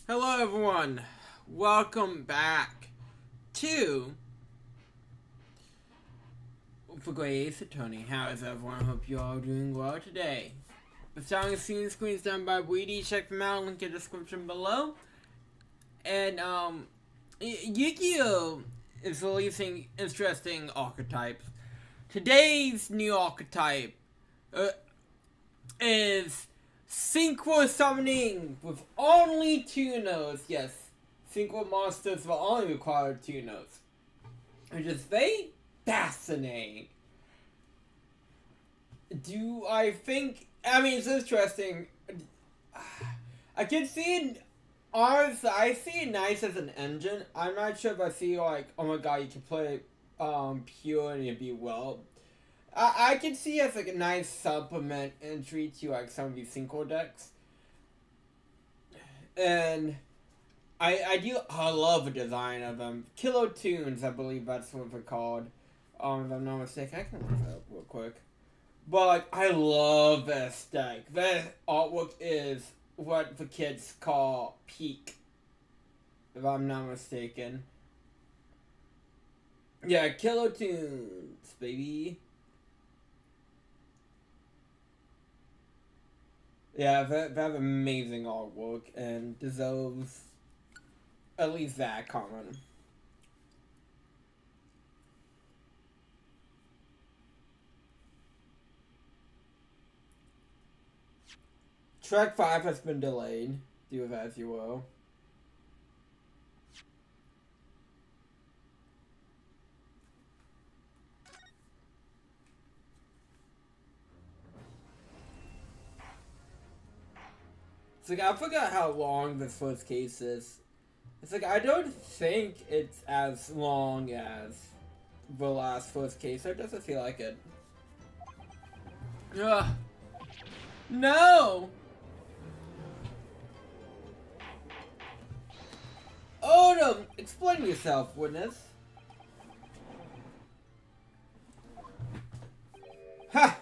Hello everyone, welcome back to For Grace Tony. How is everyone? Hope you all doing well today. The song is scene screens done by Weedy. Check them out, link in the description below. And Yu-Gi-Oh! Is releasing interesting archetypes. Today's new archetype is Synchro Summoning with only 2 nodes. Yes, Synchro monsters will only require 2 nodes. Which is very fascinating. It's interesting. I can see it, honestly, I see it nice as an engine. I'm not sure if I see like, oh my god, you can play pure and it'd be well. I can see it as like a nice supplement entry to like some of these synchro decks. And I love the design of them. Kilo Tunes, I believe that's what they're called. If I'm not mistaken, I can look that up real quick. But like, I love this deck. That artwork is what the kids call peak, if I'm not mistaken. Yeah, Kilo Tunes, baby. Yeah, they have amazing artwork and deserves at least that comment. Track 5 has been delayed. Do with as you will. It's like, I forgot how long this first case is. It's like, I don't think it's as long as the last first case. It doesn't feel like it. Ugh. No! Odom! Explain yourself, witness. Ha!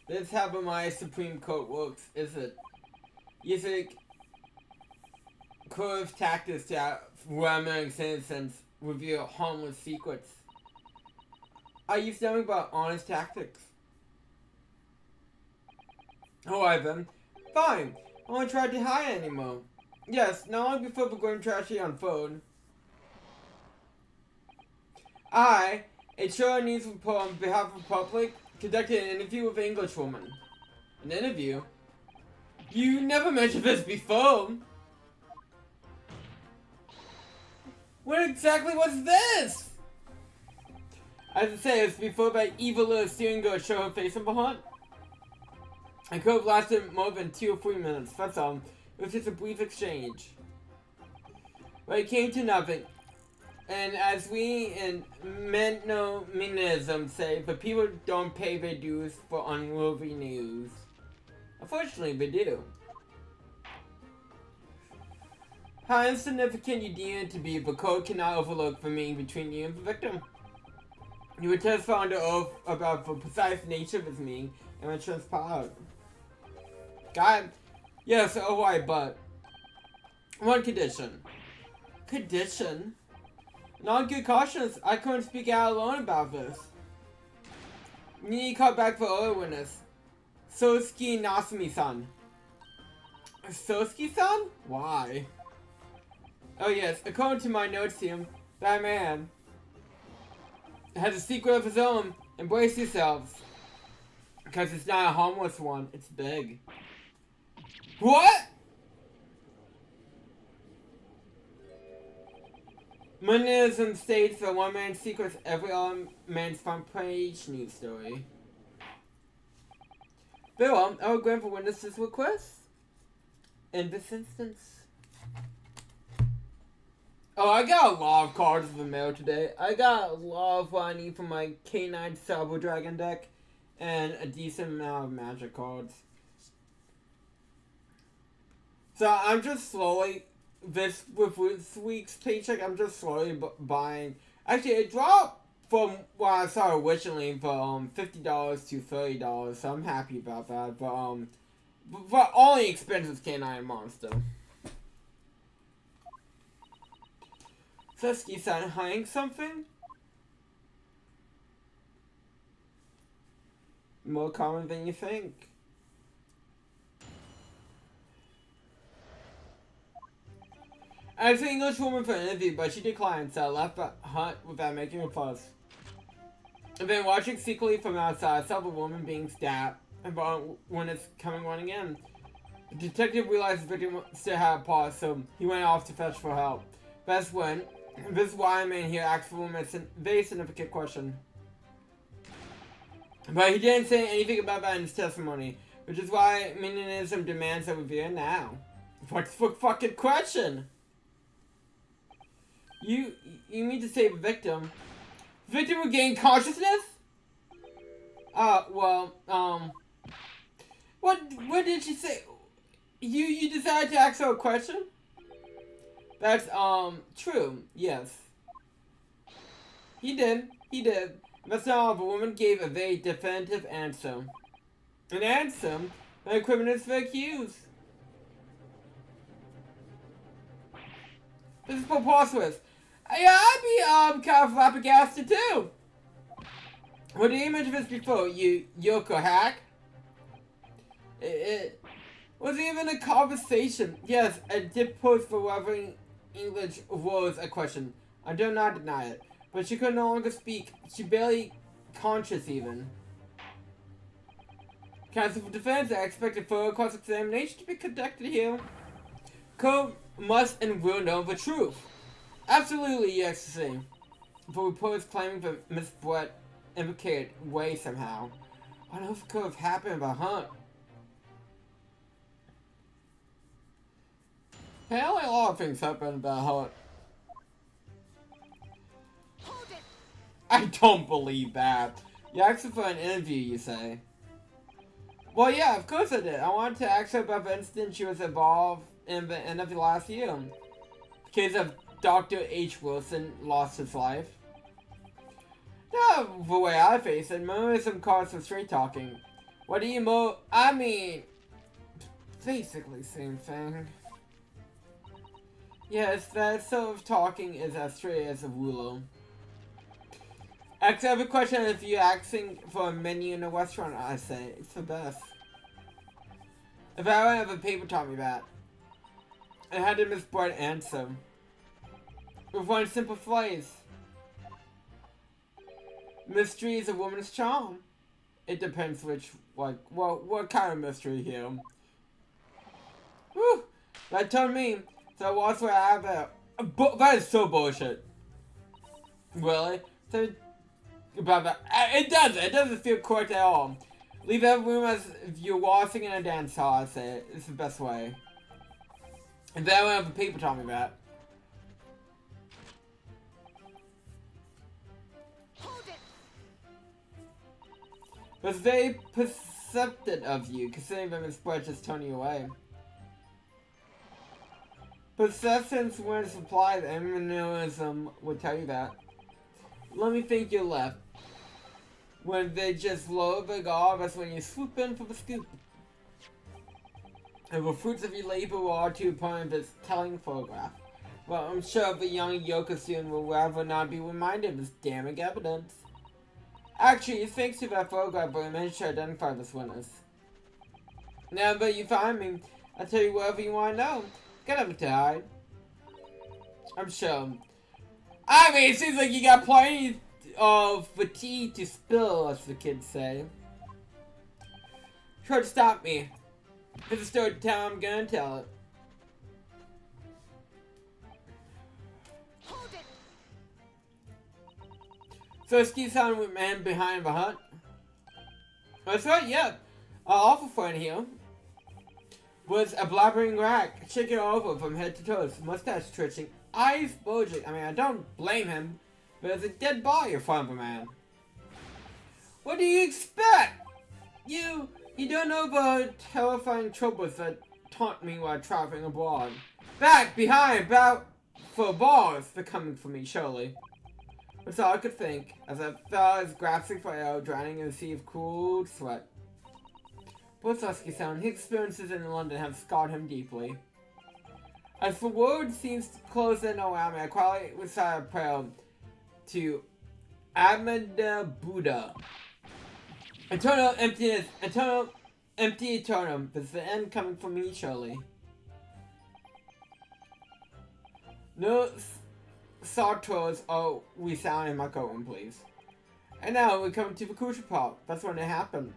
This is how my Supreme Court works, is it? Using curved tactics to ramming citizens reveal harmless secrets. I use nothing but honest tactics. However, fine. I won't try to hide anymore. Yes, not long before the grim tragedy unfold. I, a True News report on behalf of the public, conducted an interview with an Englishwoman. An interview? You never mentioned this before! What exactly was this? As I say, it's before that evil little steering girl showed her face in the hunt. I could have lasted more than 2 or 3 minutes, that's all. It was just a brief exchange. But it came to nothing. And as we in Menominism say, the people don't pay their dues for unworthy news. Unfortunately, they do. How insignificant you deem it to be, the code cannot overlook the meaning between you and the victim. You were testify under oath about the precise nature of his meaning and the transparent. God, yes, alright, but one condition. Condition? Not good cautions. I couldn't speak out alone about this. You need to call back for other witness. Sosuke Nasumi-san. Sosuke-san? Why? Oh yes, according to my notes here, that man has a secret of his own. Embrace yourselves. Because it's not a harmless one, it's big. What? Monism states that one man's secrets every other man's front page news story. Very well, I will grant the witness's request. In this instance. Oh, I got a lot of cards in the mail today. I got a lot of what I need for my K9 Sabo Dragon deck. And a decent amount of magic cards. So I'm just slowly, with this week's paycheck, I'm just slowly buying. Actually, it dropped from what I saw originally from $50 to $30, so I'm happy about that. But but only expensive canine monster. Susky-san hiding something? More common than you think. I asked an English woman for an interview, but she declined, so I left the hut without making a fuss. And then watching secretly from outside, I saw the woman being stabbed, and when it's coming running in. The detective realized the victim still had a pulse, so he went off to fetch for help. That's when this wise man here asked the woman a very significant question. But he didn't say anything about that in his testimony, which is why minimalism demands that we veer now. What's the fucking question? You mean to say the victim? The victim regained consciousness? What did she say? You decided to ask her a question? That's, true, yes. He did. That's not all. The woman gave a very definitive answer. An answer that incriminates the accused. This is preposterous. Yeah, I'd be, kind of flabbergasted too. What did you mention this before? Yoko hack? It was even a conversation. Yes, I did pose for whatever English was a question. I do not deny it. But she could no longer speak. She barely conscious even. Counsel for defense, I expected further cross-examination to be conducted here. Code must and will know the truth. Absolutely, yes, to say. The reporters claiming that Miss Brett implicated Way somehow. What else could have happened about Hunt? Apparently a lot of things happened about Hunt. I don't believe that. You asked her for an interview, you say? Well, yeah, of course I did. I wanted to ask her about the incident she was involved in the end of the last year. The case of Dr. H. Wilson lost his life. No, the way I face it, minimalism calls for straight talking. What do you I mean, basically same thing. Yes, that sort of talking is as straight as a ruler. Ask every question if you're asking for a menu in a restaurant, I say. It's the best. If I don't have a paper taught me that. I had to Miss Brett answer. With one simple phrase. Mystery is a woman's charm. It depends what kind of mystery here. Whew, that told me. So what's what I have there? That is so bullshit. Really? So, about that. It doesn't feel correct at all. Leave every room as if you're waltzing in a dance hall, I say. It's the best way. And then I don't have the people tell me that. But it's very perceptive of you, considering that Miss Brett just turning you away. Perceptions when supplied, and minimalism would tell you that. Let me think you're left. When they just lower the guard, that's when you swoop in for the scoop. And the fruits of your labor are to upon this telling photograph. Well, I'm sure the young Yoko student will rather not be reminded of this damning evidence. Actually, thanks to that photograph, I managed to identify this witness. Now that you find me, I'll tell you whatever you want to know. Get up to hide. I'm sure. I mean, it seems like you got plenty of fatigue to spill, as the kids say. Try to stop me. If it's a story to tell, I'm gonna tell it. Hold it. So Ski-san with man behind the hut. That's right, yeah. Our awful friend here was a blabbering rat, shaking over from head to toes, mustache twitching, eyes bulging. I mean, I don't blame him, but there's a dead body in front of a man. What do you expect? You don't know the terrifying troubles that taunt me while traveling abroad. Back, behind, about for bars, they're coming for me, surely. That's all I could think, as I felt as grasping for air, drowning in a sea of cool sweat. Bosowski-san, his experiences in London have scarred him deeply. As the world seems to close in around me, I quietly recite a prayer to Amanda Buddha. Eternal emptiness, eternal empty eternum. Is the end coming for me surely? No sartors are resound in my courtroom, please. And now we come to the crucial part. That's when it happened.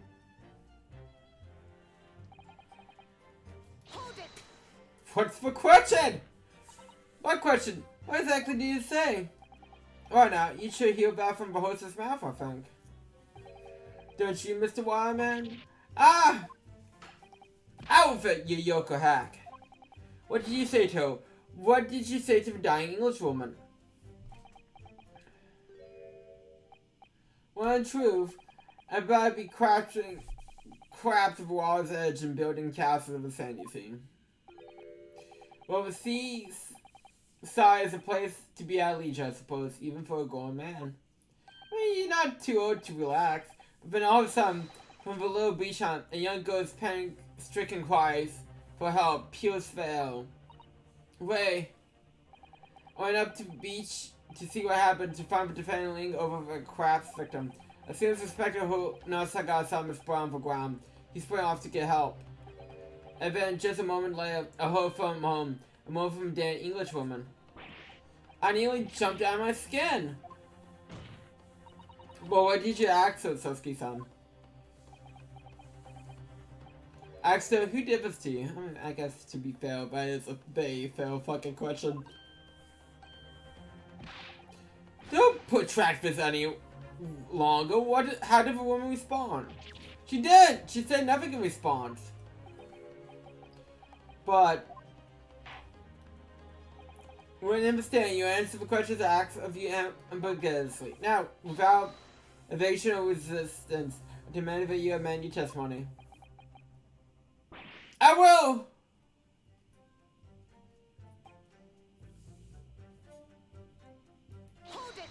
Hold it. What's the question? What question? What exactly did you say? Right now, you should hear that from the hostess mouth, I think. Don't you, Mr. Wireman? Ah! Out with it, you Yoko hack. What did you say to her? What did you say to the dying Englishwoman? Well, in truth, I'd rather be crashing crabs of water's edge and building castles of the sandy sea. Well, the sea side is a place to be at leisure, I suppose, even for a grown man. I mean, you're not too old to relax. But then all of a sudden, from the little beach hut, a young girl's panic-stricken cries for help pierced the air. Ray went up to the beach to see what happened to find the defending over the crab's victim. As soon as the spectre who knows I got something spread on the ground, he sprang off to get help. And then just a moment later, I heard from home, a moan from a dead Englishwoman. I nearly jumped out of my skin. Well, what did you ask her, Sosuke-san? Asked her, who did this to you? I mean, I guess to be fair, that is a very fair fucking question. Don't protract this any longer. How did the woman respond? She did! She said nothing in response. But when understanding, you answer the questions asked of you ambiguously. Now, without evasion or resistance, I demand that you amend your testimony. I will! Hold it.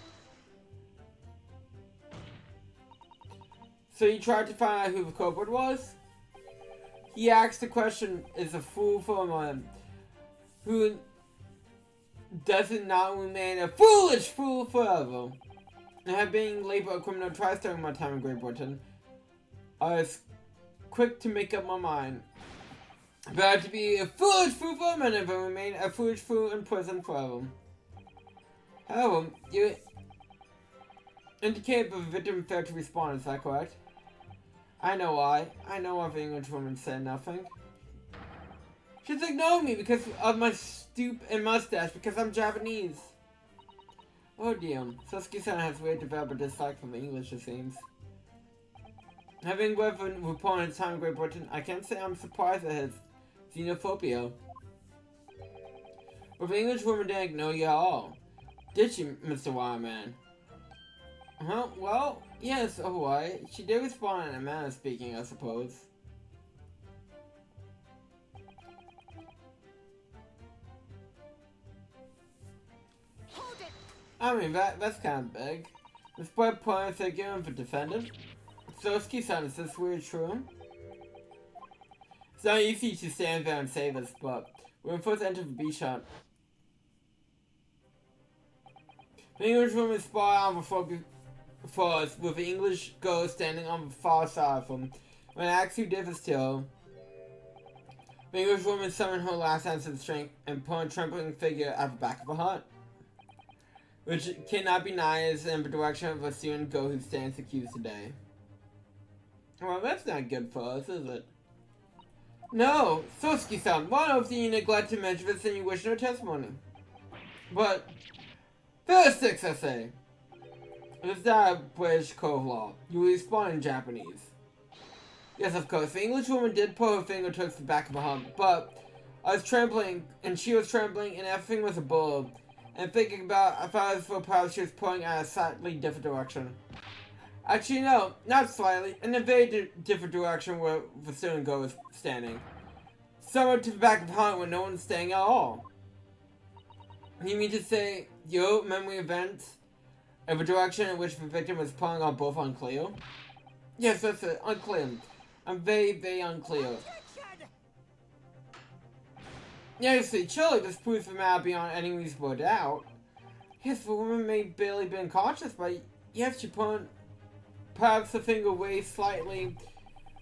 So you tried to find out who the culprit was? He asked the question, is a fool for a man who doesn't not remain a foolish fool forever. And have been labeled a criminal twice during my time in Great Britain, I was quick to make up my mind. But to be a foolish fool for a minute and remain a foolish fool in prison forever. However, you indicate the victim failed to respond, is that correct? I know why. I know why the Englishwoman said nothing. She's ignoring me because of my stoop and mustache, because I'm Japanese. Oh dear, Sosuke-san has really developed a dislike for the English, it seems. Having worked with upon his time in Great Britain, I can't say I'm surprised at his xenophobia. But the Englishwoman didn't ignore you at all. Did she, Mr. Wireman? Huh? Well, yes, alright. She did respond in a manner of speaking, I suppose. Hold it. I mean, that's kind of big. Despite points they're given for defendant. Sosuke-san, is this really true? It's not easy to stand there and say this, but when we first entered the beach hut, the Englishwoman spotted on before us with the English girl standing on the far side of them. When I asked who did this to her, the Englishwoman summoned her last ounce of strength and put a trembling figure at the back of the hut, which cannot be nice in the direction of a student girl who stands accused today. Well, that's not good for us, is it? No, Sosuke-san, why don't you neglect to mention this in your wish no testimony? But, first six, I say. It's not a British code of law. You respond in Japanese. Yes, of course, the Englishwoman did put her finger towards the back of the hump, but I was trembling, and she was trembling, and everything was a blur. And thinking about, I thought it was perhaps she was pulling at a slightly different direction. Actually, no, not slightly, in a very different direction where the student girl was standing. Somewhere to the back of the hunt where no one's staying at all. You mean to say, your memory events of a direction in which the victim was pulling are both unclear? Yes, that's it, unclear. I'm very, very unclear. Objection! Seriously, surely this proves the matter beyond any reasonable doubt. Yes, the woman may barely been conscious, but yes, she put perhaps the finger away slightly.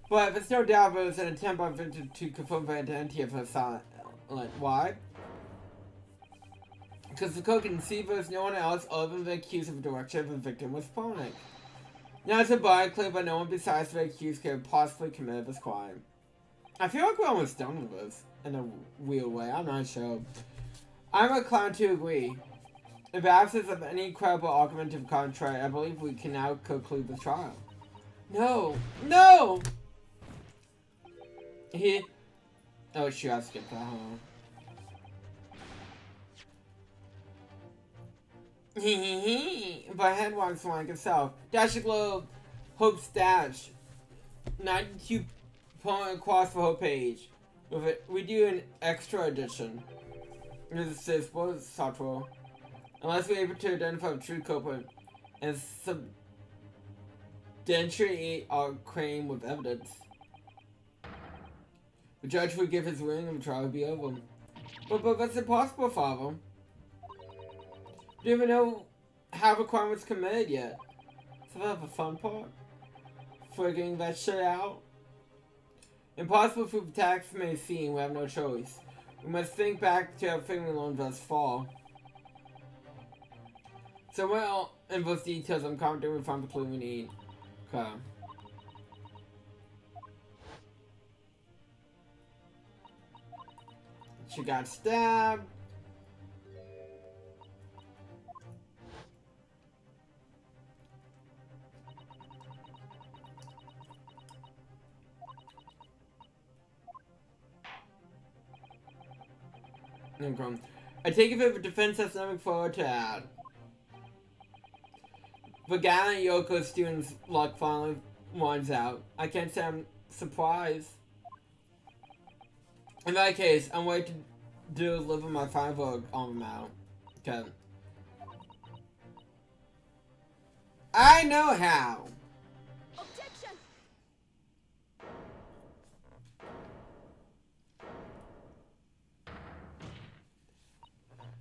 But there's no doubt it was an attempt by the victim to confirm the identity of her silent. Why? Because the court can see there's no one else other than the accused of the direction of the victim was panic. Now it's abundantly clear that no one besides the accused could have possibly committed this crime. I feel like we're almost done with this, in a weird way, I'm not sure. I'm inclined to agree. In the absence of any credible argument to the contrary, I believe we can now conclude the trial. No! No! Oh, shoot, I skipped that, huh? But head walks like itself. Dash a globe. Hope stash. 92 point across the whole page. With it, we do an extra edition. This says both subtle. Unless we're able to identify the true culprit and substantiate our claim with evidence. The judge would give his ruling and the trial would be over. But that's impossible, Father. We don't even know how the crime was committed yet. So that's the fun part. Figuring that shit out. Impossible for the tax may seem, we have no choice. We must think back to everything we learned thus far. Somewhere in those details, I'm confident we found the clue we need. Okay. She got stabbed. No problem. I take it that the defense has nothing forward to add. The gallant Yoko student's luck finally runs out. I can't say I'm surprised. In that case, I'm ready to deliver my final vote on the matter. Okay. I know how. Objection!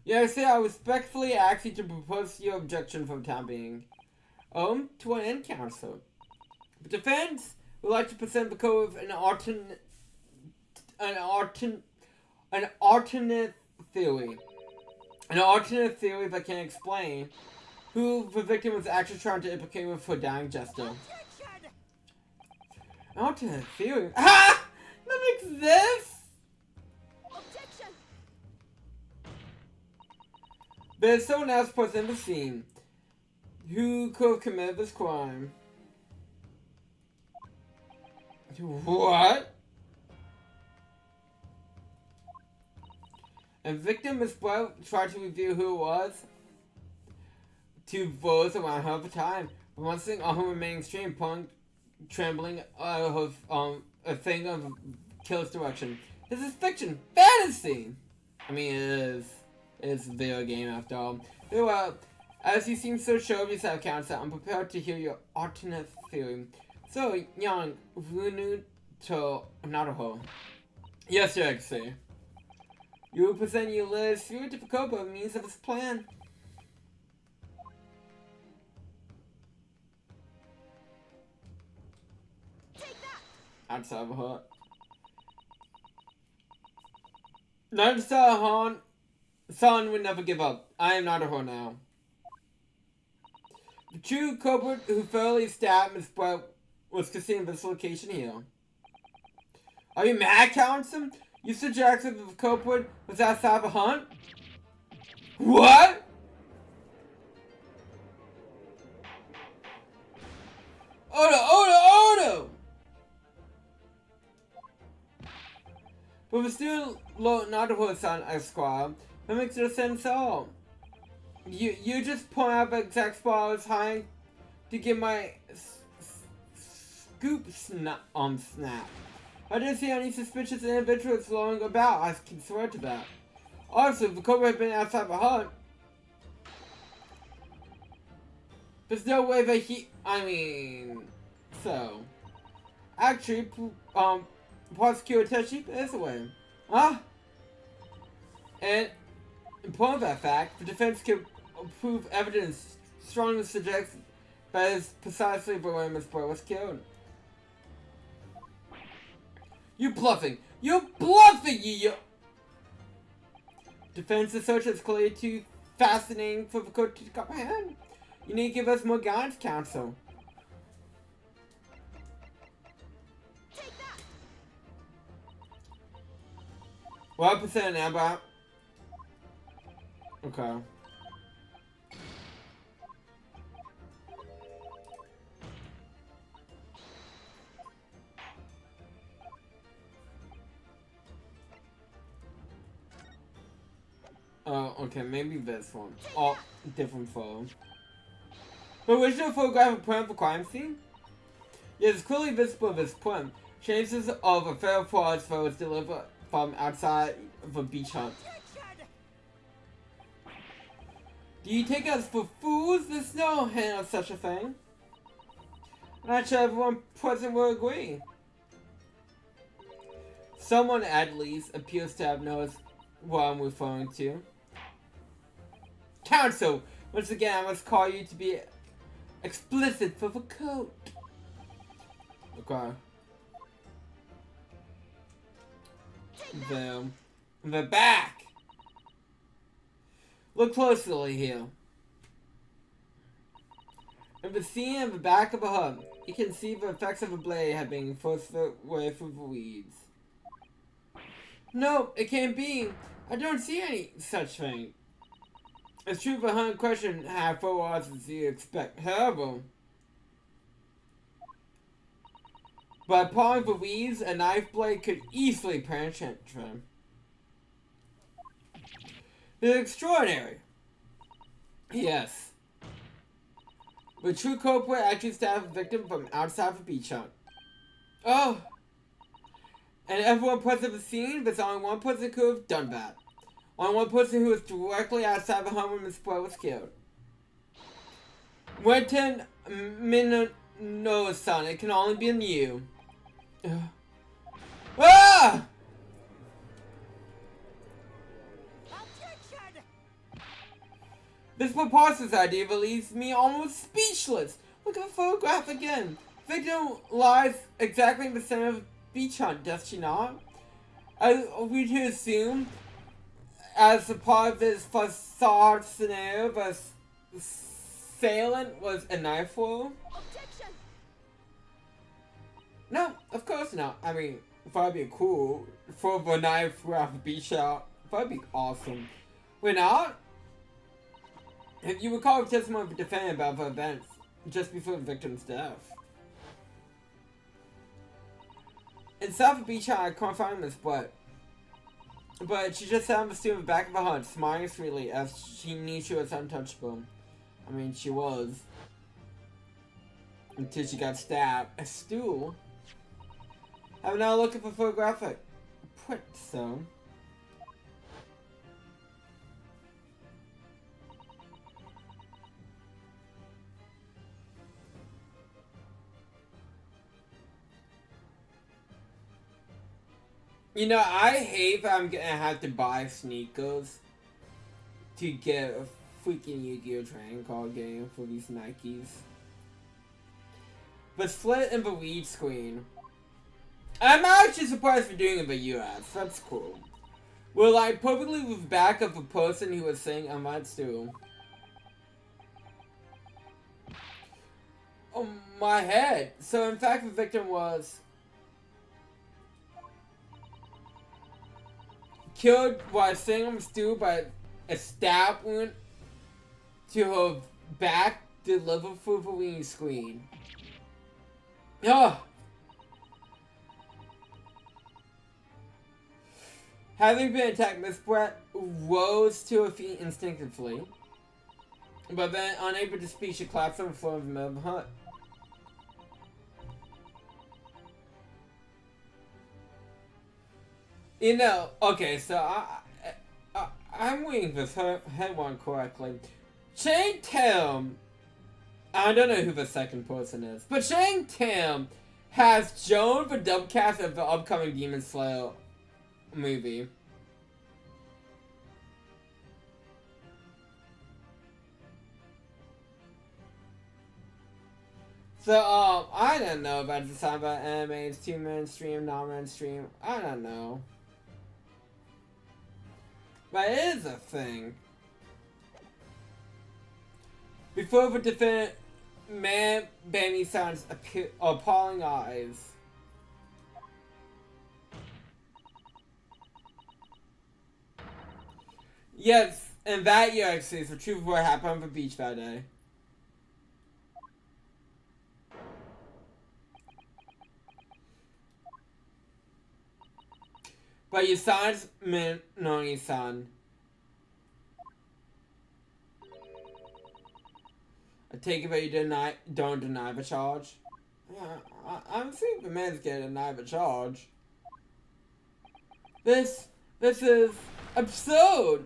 Yes, I respectfully ask you to propose your objection for the time being. To an end counsel. The defense would like to present the code of an alternate theory. An alternate theory that can explain who the victim was actually trying to implicate with her dying gesture. Objection! An alternate theory? Ah! That exists! Objection! There's someone else present in the scene who could have committed this crime. What? A victim is tried to reveal who it was to those around her at the time. But one thing on her remaining stream, punk trembling of a thing of killer's direction. This is fiction, fantasy. I mean, it is. It's a video game after all. Very well. As you seem so sure of yourself, Counselor, I'm prepared to hear your alternate theory. So, young, Vunu to Naruto. Yes, Your Excellency. You will present your latest theory to Fukuoka by means of this plan. Take that! Outside of her. Naruto Son would never give up. I am Naruto now. The true culprit who thoroughly stabbed Miss Brett was concealed in this location here. Are you mad, Townsend? You suggested that the culprit was outside the hunt? What? Odo! But the student Naruto-san, Esquire, that makes no sense at all. You just point out the exact spot I was hiding to get my scoop snap. I didn't see any suspicious individuals flowing about, I can swear to that. Also, if the culprit had been outside the hut, there's no way that so. Actually, prosecute Tashi this way. Huh? And in point of that fact, the defense can prove evidence strongly suggests that is precisely the way Miss Boy was killed. You bluffing! You're bluffing, you! Defense research is clearly too fascinating for the court to comprehend. You need to give us more guidance, counsel. Take that. What percent about? Okay. Oh, okay, maybe this one. Oh, different photo. The original photograph of print of the crime scene? It is clearly visible this print. Chances of a fair fraud photo was delivered from outside of a beach hut. Do you take us for fools? There's no hint of such a thing. I'm not sure everyone present will agree. Someone at least appears to have noticed what I'm referring to. Counsel! Once again, I must call you to be explicit for the code. Okay. The back! Look closely here. In the scene of the back of a hut, you can see the effects of a blade have been forced away through the weeds. No, it can't be. I don't see any such thing. It's true the hunt in question had 4 odds as you expect. However, by pawing the weeds, a knife blade could easily penetrate them. It's extraordinary. Yes. The true culprit actually stabbed the victim from outside the beach hut. Oh! And everyone present at the scene, there's only one person who could have done that. Only one person who was directly outside the home when Miss Boy was killed. Winton Minono-san, it can only be you. Ah! Objection! This preposterous idea leaves me almost speechless. Look at the photograph again. Victim lies exactly in the center of the beach hut, does she not? Are we to assume, as a part of this facade scenario, the assailant was a knife thrower? Objection! No, of course not. I mean, that'd be cool. Throw the knife throughout the beach hut. That'd be awesome. We're not? If you recall the testimony of the defendant about the events just before the victim's death. Inside the beach hut, I can't find Miss Butt. But she just sat on the stool in the back of the hut, smiling sweetly as she knew she was untouchable. I mean, she was. Until she got stabbed. A stool? Have another look at the photographic print, so. You know, I hate that I'm gonna have to buy sneakers to get a freaking Yu-Gi-Oh! Trading card game for these Nikes. But split in the lead screen. I'm actually surprised for doing it in the US. That's cool. We're like perfectly with the back of the person who was saying on that stool. Oh, my head. So in fact the victim was killed while sitting on the stool by a stab wound to her back delivered through the lead screen. Ugh. Having been attacked, Miss Brett rose to her feet instinctively, but then, unable to speak, she collapsed on the floor in the middle of the hut. You know, okay, so I'm reading this headline correctly. Shane Tim, I don't know who the second person is, but Shane Tim has Joan for dubcast of the upcoming Demon Slayer movie. So, I don't know about the song about anime. It's too mainstream, not mainstream. I don't know. But it is a thing. Before the defendant, man, Bammy sounds appalling eyes. Yes, and that year actually is the truth of what happened on the beach that day. But your son's Minori-san. I take it that you don't deny the charge. Yeah, I'm seeing the man's gonna deny the charge. This is absurd.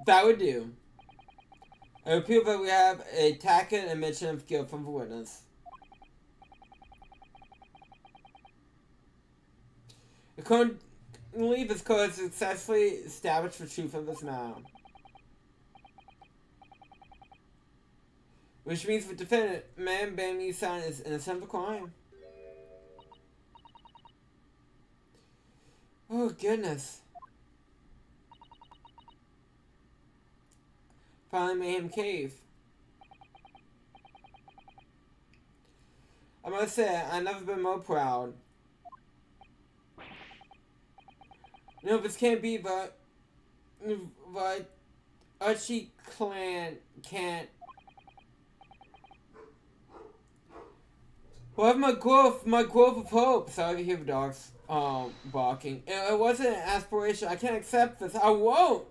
That would do. I appeal that we have a tacit admission of guilt from the witness. Accordingly, this court has successfully established the truth of this matter. Which means the defendant, man Bammy-san, is innocent of the crime. Oh, goodness. Finally made him cave. I must say, I've never been more proud. No, this can't be, but Archie clan can't. Well, my growth of hope. Sorry to hear the dogs barking. It wasn't an aspiration. I can't accept this. I won't.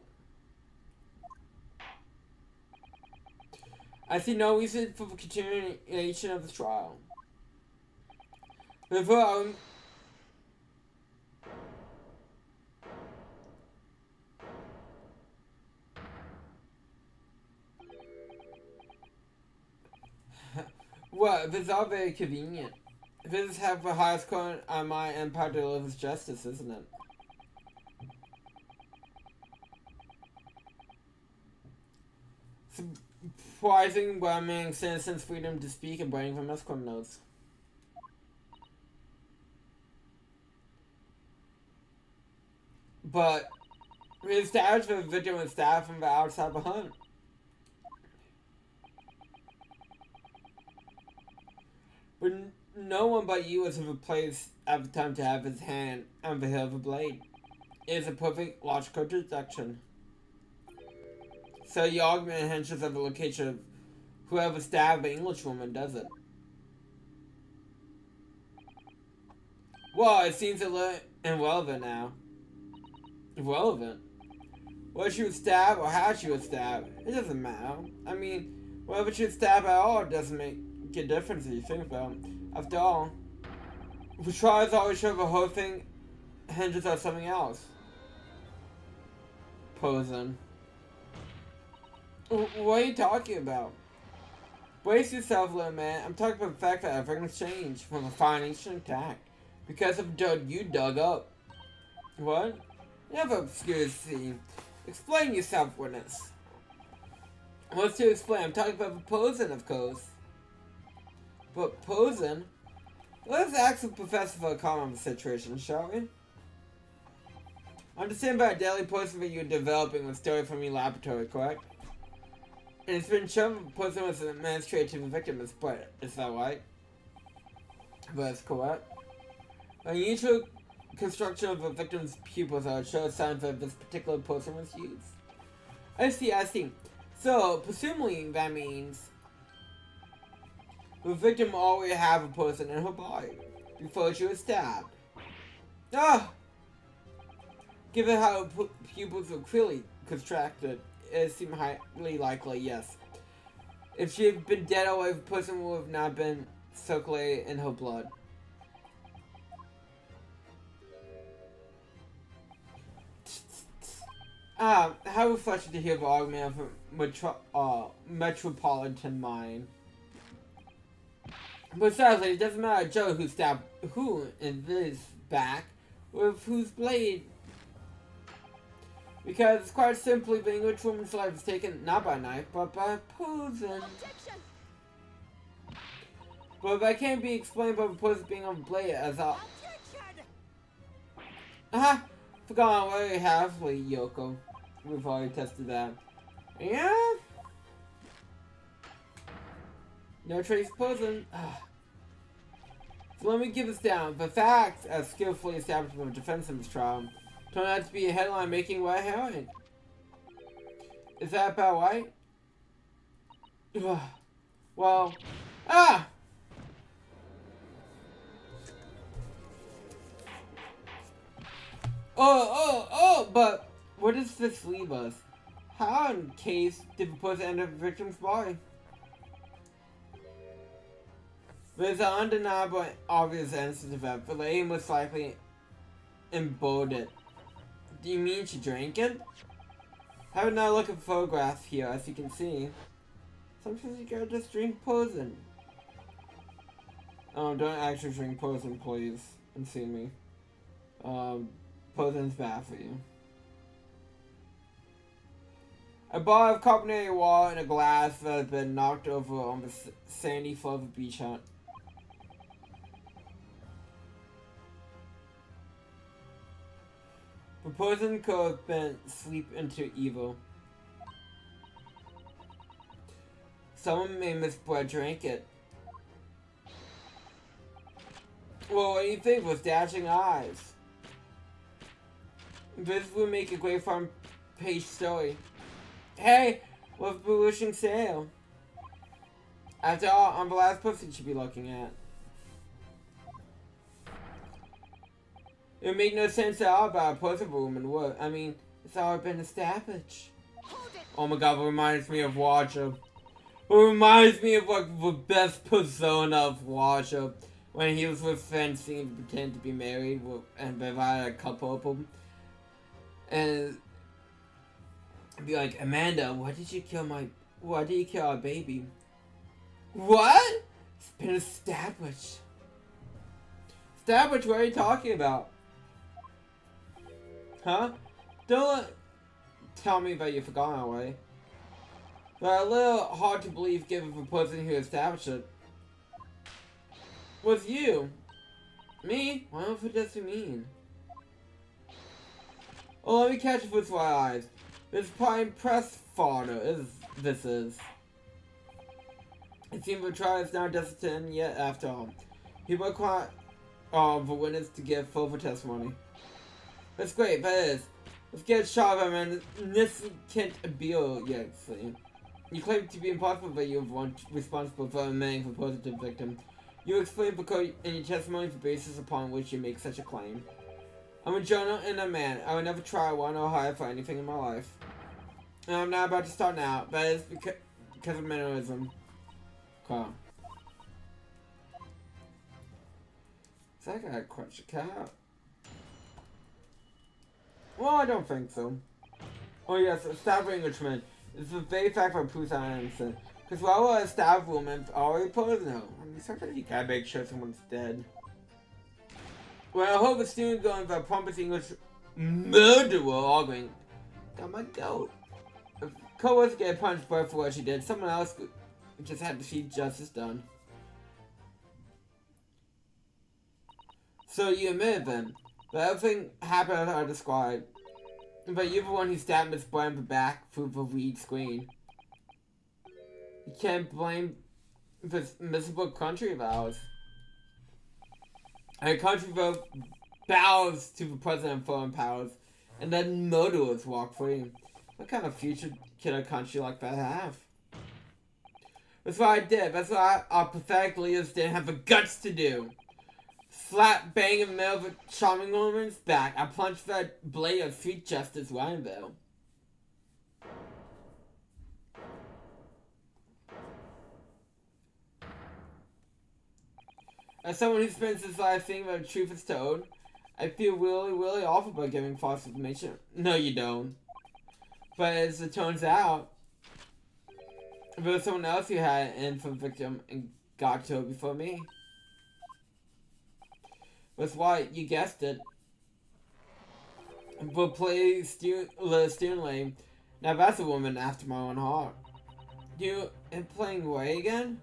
I see no reason for the continuation of the trial. Therefore, well, this is all very convenient. This is have the highest court on my empire delivers justice, isn't it? Surprising Wyoming citizens' freedom to speak and brain from us criminals. But we established the victim was stabbed from the outside behind. But no one but you was in the place at the time to have his hand on the hilt of a blade. It is a perfect logical deduction. So the argument hinges on the location of whoever stabbed the Englishwoman, does it? Well, it seems a little irrelevant now. Irrelevant? Whether she was stabbed or how she was stabbed, it doesn't matter. I mean, whether she was stabbed at all doesn't make a difference if you think about it. After all, the trials always show the whole thing hinges on something else. Posing. What are you talking about? Brace yourself, little man. I'm talking about the fact that everything's changed from a financial attack because of dirt you dug up. What? Never obscure scene. Explain yourself, witness. What's to explain? I'm talking about the posing, of course. But posing? Let's ask the professor for a comment on the situation, shall we? Understand by a daily posting that you're developing a story from your laboratory, correct? And it's been shown that the person was administrated to the victim is split. Is that right? That's correct. Unusual construction of a victim's pupils shows signs that this particular person was used. I see. So, presumably that means the victim already had a person in her body before she was stabbed. Ah! Given how her pupils were clearly contracted, it seemed highly likely, yes. If she had been dead away, the person would have not been circulated in her blood. How refreshing to hear the argument of a metropolitan mind. But sadly, it doesn't matter Joe who stabbed who in this back with whose blade. Because quite simply, the English woman's life is taken not by knife, but by poison. Objection! But that can't be explained by the poison being on the blade as a... Objection! Aha! Forgot very halfway, Yoko. We've already tested that. Yeah? No trace poison. So let me give this down. The facts, as skillfully established by the defense in this trial, turned out to be a headline making red herring. Is that about right? Well, but where does this leave us? How in case did the poison enter the victim's body? There's an undeniable obvious answer to that. The lady most likely imbibed it. Do you mean she drank it? Have another look at the photograph here, as you can see. Sometimes you gotta just drink poison. Oh, don't actually drink poison, please. And see me. Poison's bad for you. A bar of carbonated water and a glass that has been knocked over on the sandy floor of a beach hut. The poison could have been sleep into evil. Someone may misbread drank it. Well, what do you think with dashing eyes? This would make a great front page story. Hey, what's the wishing sale? After all, I'm the last person you should be looking at. It would make no sense at all about a poison room and what? I mean, it's already been established. Oh my god, it reminds me of Watcher. It reminds me of like the best persona of Watcher. When he was with Francine and pretended to be married and they had a couple of them. And be like, Amanda, why did you kill our baby? What? It's been established. Established? What are you talking about? Huh? Don't tell me that you forgot already. But a little hard to believe given the person who established it was you. Me? What else does it mean? Oh, let me catch it with my eyes. This prime press fodder this is. It seems the trial is not destined yet after all. People require the witness to give further testimony. That's great, that is. Let's get a shot of him and this can't be You claim to be impossible that you are responsible for admitting the positive victim. You explain the code in your testimony the basis upon which you make such a claim. I'm a journal and a man. I would never try one or hire for anything in my life. And I'm not about to start now. That is because of mannerism. Carl. So I gotta crunch a cat. Well, I don't think so. Oh yes, a stab Englishman. It's the very fact that proves I'm innocent. Because while a stab woman's already poisoned. I mean, sometimes you gotta make sure someone's dead. Well, I hope a student going for a pompous English murderer arguing. Got my goat. If Cole was to get punched for what she did, someone else just had to see justice done. So you admitted then. But everything happened as I described. But you're the one who stabbed Miss Brown in the back through the read screen. You can't blame this miserable country of ours. And a country that bows to the president of foreign powers, and then murderers walk free. What kind of future can a country like that have? That's what I did. That's what our pathetic leaders didn't have the guts to do. Slap bang in the middle of a charming woman's back. I punched that blade of sweet justice right in there. As someone who spends his life thinking that the truth is told, I feel really, really awful about giving false information. No, you don't. But as it turns out, there was someone else who had an infant victim and got killed before me. That's why, you guessed it. But play student lane. Now that's a woman after my own heart. You playing Way again?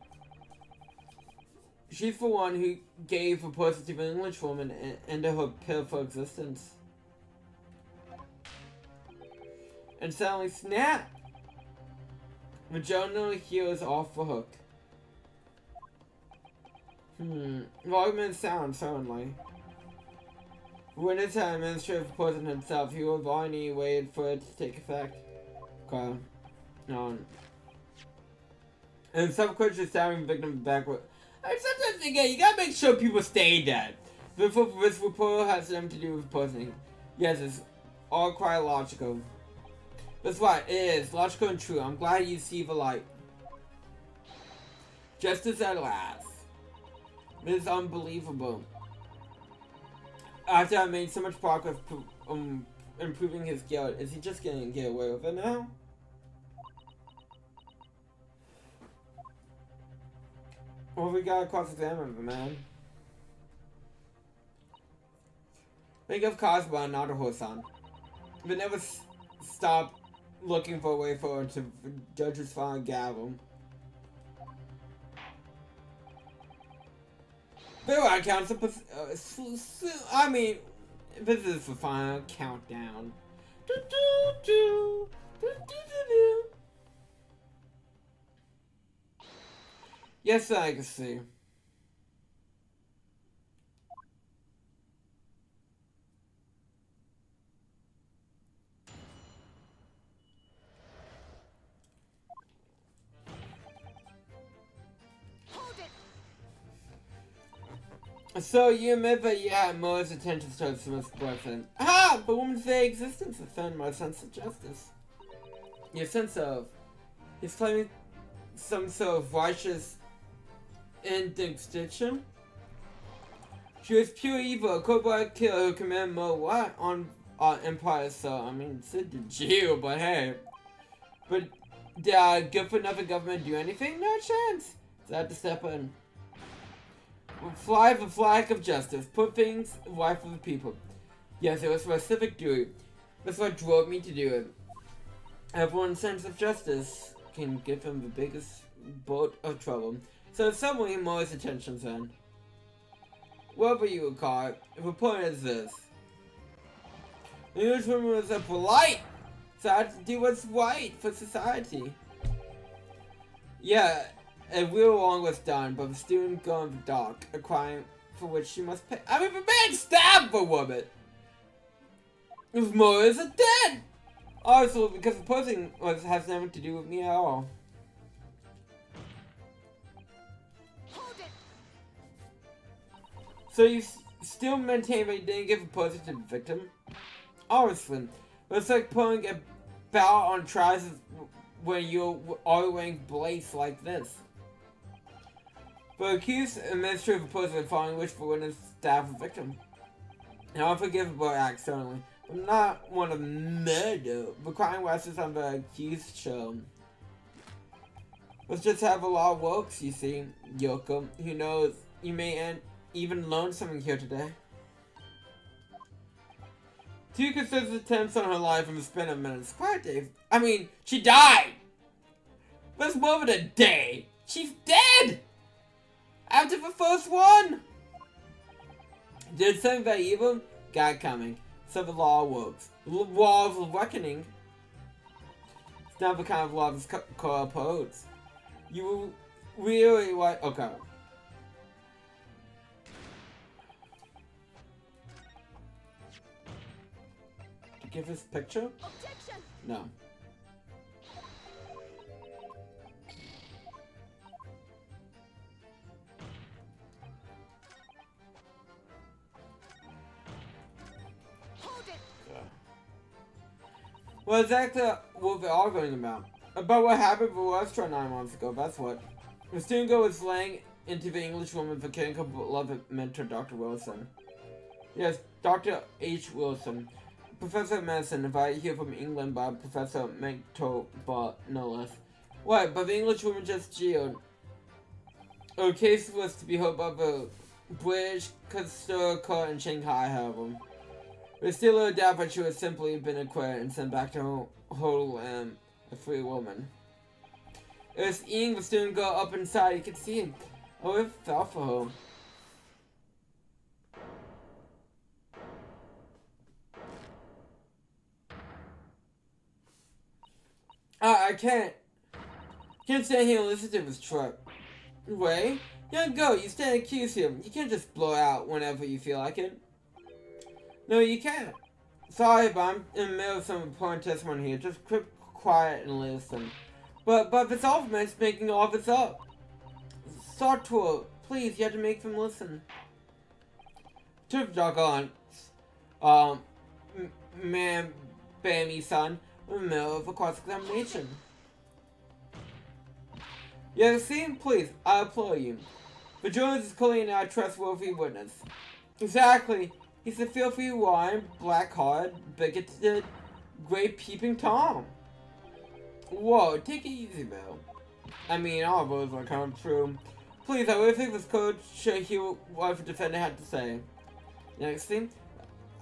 She's the one who gave a positive English woman an end to her pitiful existence. And suddenly, snap! The general here is off the hook. Logman sounds, certainly. When it's an administrative person himself, he will have already waited for it to take effect. Okay. No. And some creatures stabbing the victim backward. I sometimes think, you gotta make sure people stay dead. This report has something to do with poisoning. Yes, it's all quite logical. That's right, it is. Logical and true. I'm glad you see the light. Justice at last. This is unbelievable. After I made so much progress improving his guilt, is he just gonna get away with it now? Well, we gotta cross-examine the man. Think of Cosmo, not a Hosan. But never stop looking for a way forward to judge's final gavel. But I count I mean, this is the final countdown. Yes, I can see. So you admit that you had Mo's attention towards Smith's boyfriend. Ah! But woman's very existence offended my sense of justice. Your sense of... He's claiming some sort of righteous indignation. She was pure evil, a cold-blooded killer who committed Mo what on Empire, so I mean, Sid did you, but hey. But did good for nothing government do anything? No chance. So I had to step in. Fly the flag of justice. Put things right for the people. Yes, it was for a civic duty. That's what drove me to do it. Everyone's sense of justice can give him the biggest boat of trouble. So suddenly Mo's attention's in. Whatever you would call it, the point is this. The English woman was a polite, so I had to do what's right for society. Yeah, a real wrong was done, but the student go in the dark, a crime for which she must pay. I mean, the man stabbed the woman! If Mo isn't dead! Also, because the person has nothing to do with me at all. So you still maintain that you didn't give a poison to the victim? Obviously. It's like putting a belt on trousers when you're all wearing blades like this. But accused administrative of poison following which the witness stabbed the victim. Now unforgivable act, certainly. But not one of murder. The crime rests on the accused show. Let's just have a lot of works, you see, Yoko. Who knows, you may even learn something here today. 2 consistent attempts on her life in the span of minutes. Quite a day. I mean, she died! That's more than a day! She's dead! After the first one! Did something very evil? Got it coming. So the law works. Law of reckoning. It's not the kind of law that's co-opposed. You really like... Okay. To give this picture? Objection! No. Well, exactly what they're arguing about. About what happened at the restaurant 9 months ago, that's what. The student girl was laying into the English woman for killing her beloved mentor, Dr. Wilson. Yes, Dr. H. Wilson. Professor of Medicine, invited here from England by Professor Mental, but no less. What? But the English woman just jailed. Her case was to be heard by the British custodial court in Shanghai, however. There's still no doubt that she would simply been acquitted and sent back to her homeland, a free woman. It was eating the student girl up inside, you could see it. Oh, it fell for her. I can't stand here and listen to this truck. Ray, young girl, you stand accused here. You can't just blow out whenever you feel like it. No, you can't. Sorry, but I'm in the middle of some important testimony here. Just keep quiet and listen. But this Alphabet's making all this up. Sartor, please, you have to make them listen. To doggone, man, Bammy son, in the middle of a cross-examination. You see, please, I implore you. The Jones is clearly not a trustworthy witness. Exactly. He's a filthy, lying, black-hearted, bigoted, great-peeping Tom. Whoa, take it easy, Bill. I mean, all of those are kind of true. Please, I really think this code should hear what the defendant had to say. Next thing,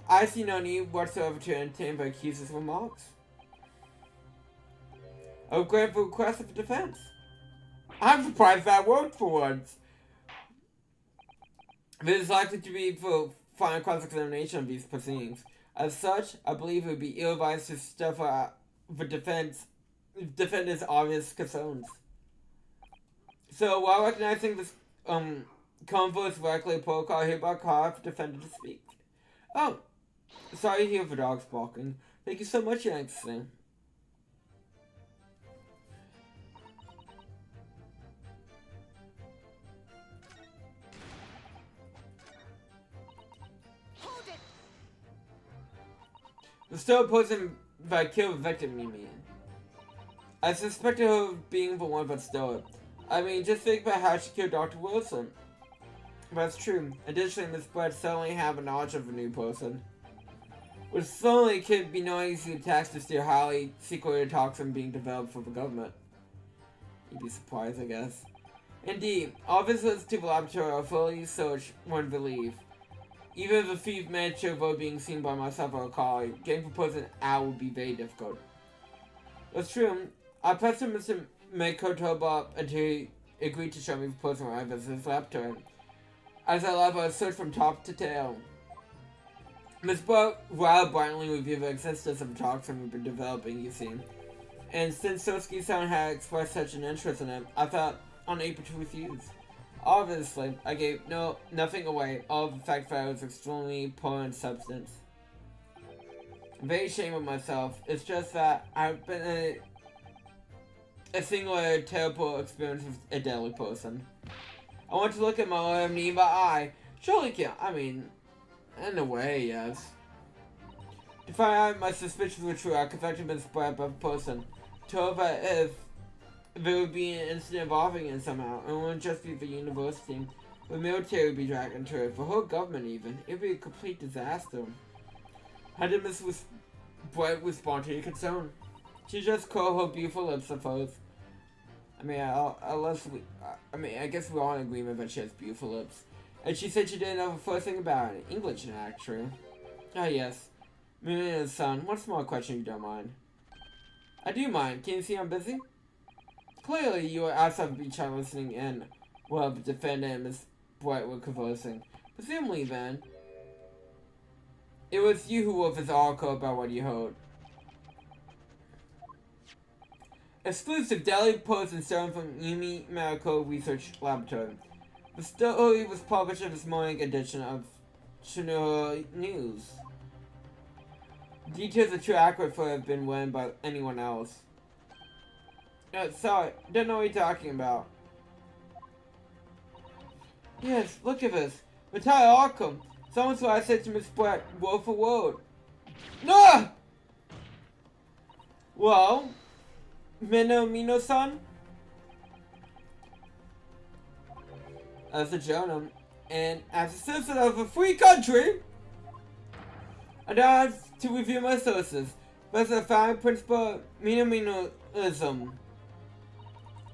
I see no need whatsoever to entertain the accuser's remarks. I will grant the request of the defense. I'm surprised that worked for once. This is likely to be for final cross-examination of these proceedings. As such, I believe it would be ill-advised to stuff the defendant's obvious concerns. So, while recognizing this converse directly protocol, I hereby call for the defendant to speak. Oh, sorry to hear the dogs barking. Thank you so much, Your Excellency. The still person that killed the victim, you mean? I suspected her of being the one that stole it. I mean, just think about how she killed Dr. Wilson. That's true. Additionally, Miss Brett certainly have a knowledge of a new person. Which certainly could be no easy task to steer highly secret toxin being developed for the government. You'd be surprised, I guess. Indeed, all visitors to the laboratory are fully searched when they leave. Even if the thief managed to avoid being seen by myself or a colleague, getting the person out would be very difficult. That's true. I pestered Mr. Makotoba up until he agreed to show me the person when I visited his laboratory. As I left, I searched from top to tail. Miss Buck rather brightly reviewed the existence of the toxin we've been developing, you see. And since Sosuke-san had expressed such an interest in it, I felt unable to refuse. Obviously, I gave nothing away, all of the fact that I was extremely poor in substance. I'm very ashamed of myself. It's just that I've been a singular terrible experience with a deadly person. I want to look at my enemy in the eye. Surely can't. I mean, in a way, yes. To find out my suspicions were true, I contacted Miss Brett by the person. Told that if there would be an incident involving it somehow, it wouldn't just be the university. The military would be dragged into it, the whole government even. It would be a complete disaster. How did Miss Brett respond to your concern? She just curled her beautiful lips, I suppose. I mean, I guess we're all in agreement that she has beautiful lips. And she said she didn't know the first thing about it. English, actually. Ah, yes. Mina's son, one small question if you don't mind. I do mind. Can you see I'm busy? Clearly, you were outside the beach listening in while the defendant and Miss Bright were conversing. Presumably, then, it was you who wrote this article about what you heard. Exclusive daily post and stolen from Yumi Medical Research Laboratory. The story was published in this morning edition of Chronicles News. Details are too accurate for have been written by anyone else. Sorry, don't know what you're talking about. Yes, look at this. The entire article. Someone's what I said to Miss Brett, word for word. No! Well, Mino-san? As a journal, and as a citizen of a free country, I don't have To review my sources, there's a founding principle minimalism.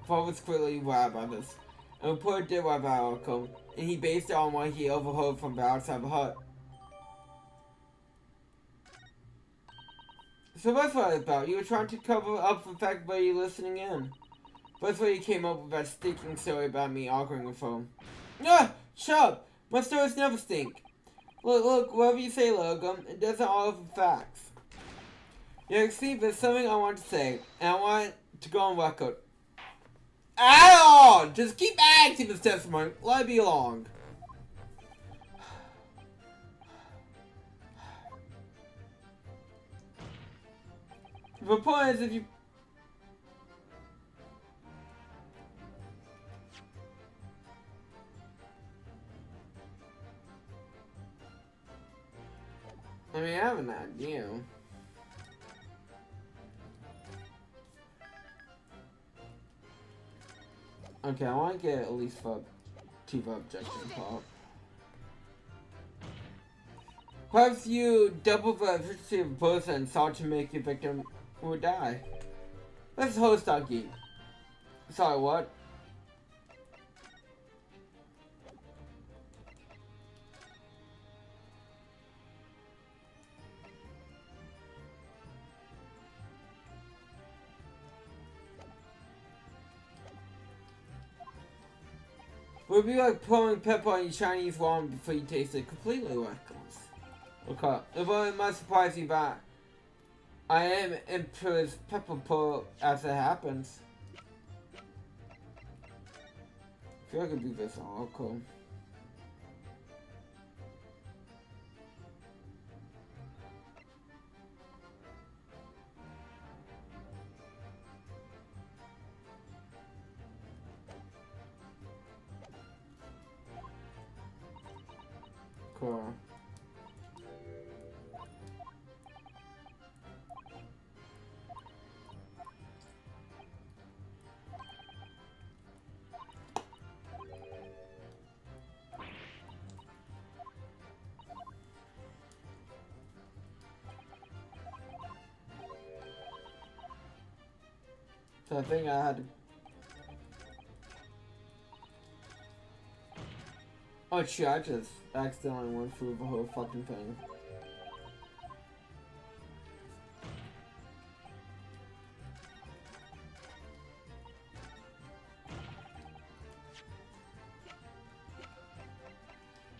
Paul was clearly right about this, and reported did right about article, and he based it on what he overheard from the outside the hut. So that's what it's about. You were trying to cover up the fact that you're listening in. That's why you came up with that stinking story about me arguing with him. Ah! Shut up! My stories never stink. Look, whatever you say, Logan, it doesn't all the facts. Yeah, see, there's something I want to say, and I want to go on record. At all! Just keep adding to this testimony. Let it be long. The point is, if you... I mean, I have an idea. Okay, I want to get at least for two objection pop. Perhaps you double the efficiency of a person and sought to make your victim who would die. Let's host Doggy. Sorry, what? It would be like pouring pepper on your Chinese ramen before you taste it. Completely reckless. Okay, it might surprise you that I am Emperor's pepper pull as it happens. I feel like I could do this article. Cool. So I think I had to... Oh shit, I just accidentally went through the whole fucking thing.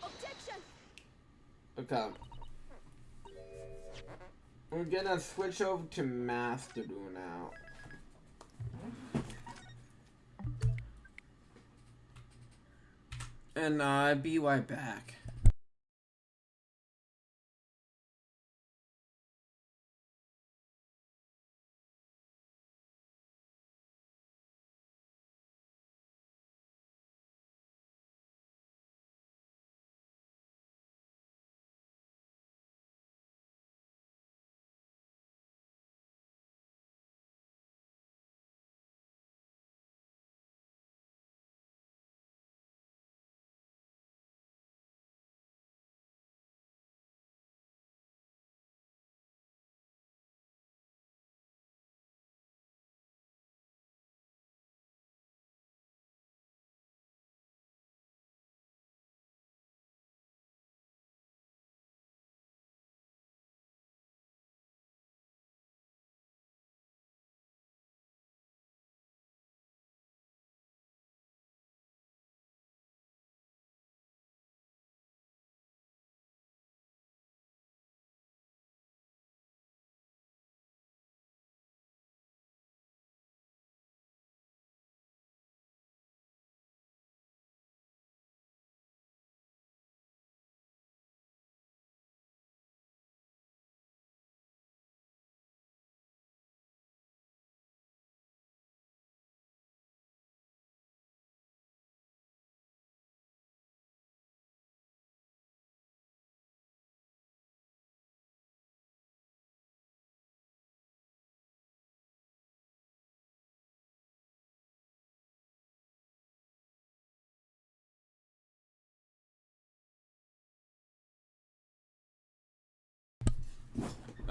Objection! Okay. We're gonna switch over to Master Duel now. And be right back.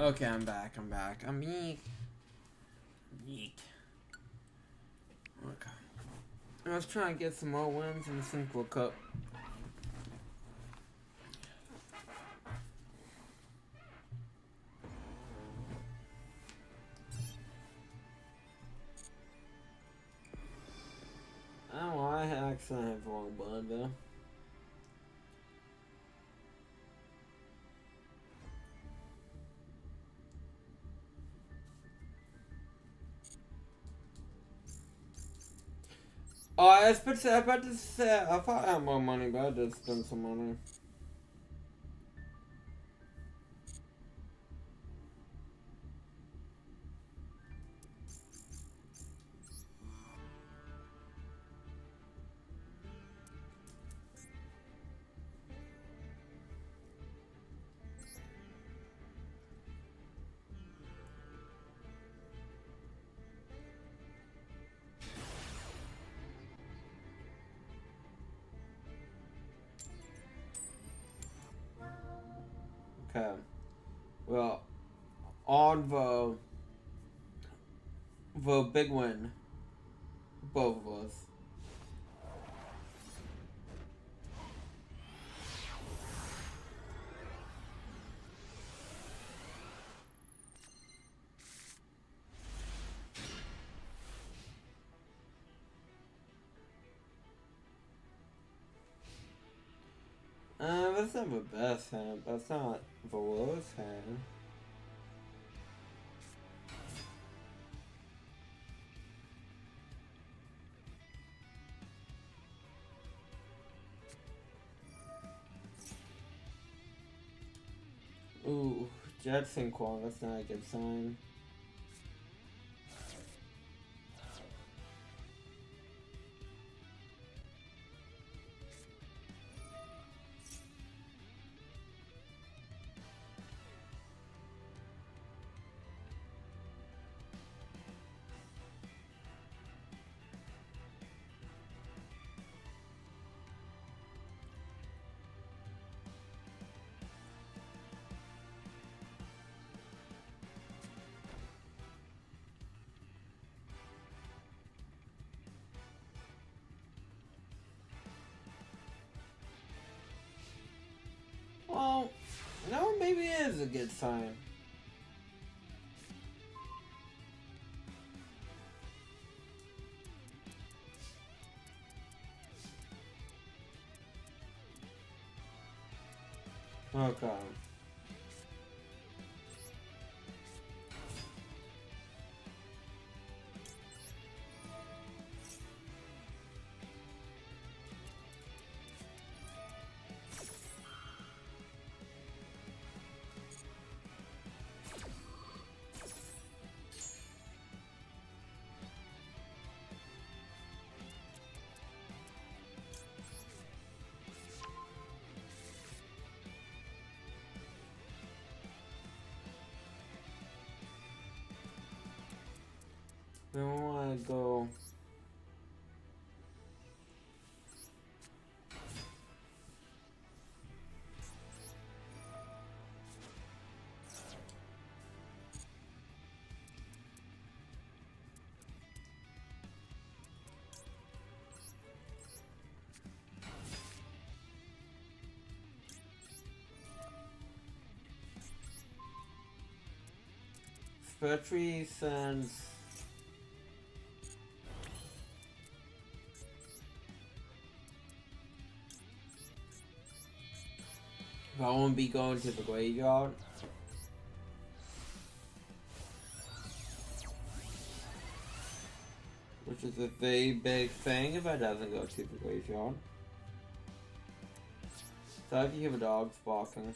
Okay, I'm back. I'm yeet. Yeet. Okay. I was trying to get some more wins in the Simple Cup. I don't know why I accidentally have the wrong button though. Oh, I was about to say, I thought I had more money, but I did spend some money. Okay. Well, on the big win, both of us. That's not the best hand. That's not the worst hand. Ooh, Jetson Kwong, that's not a good sign. Well, no, maybe it is a good sign. Okay. We want to go. Spectre sends. I won't be going to the graveyard. Which is a very big thing if I doesn't go to the graveyard. So if you hear the dogs barking.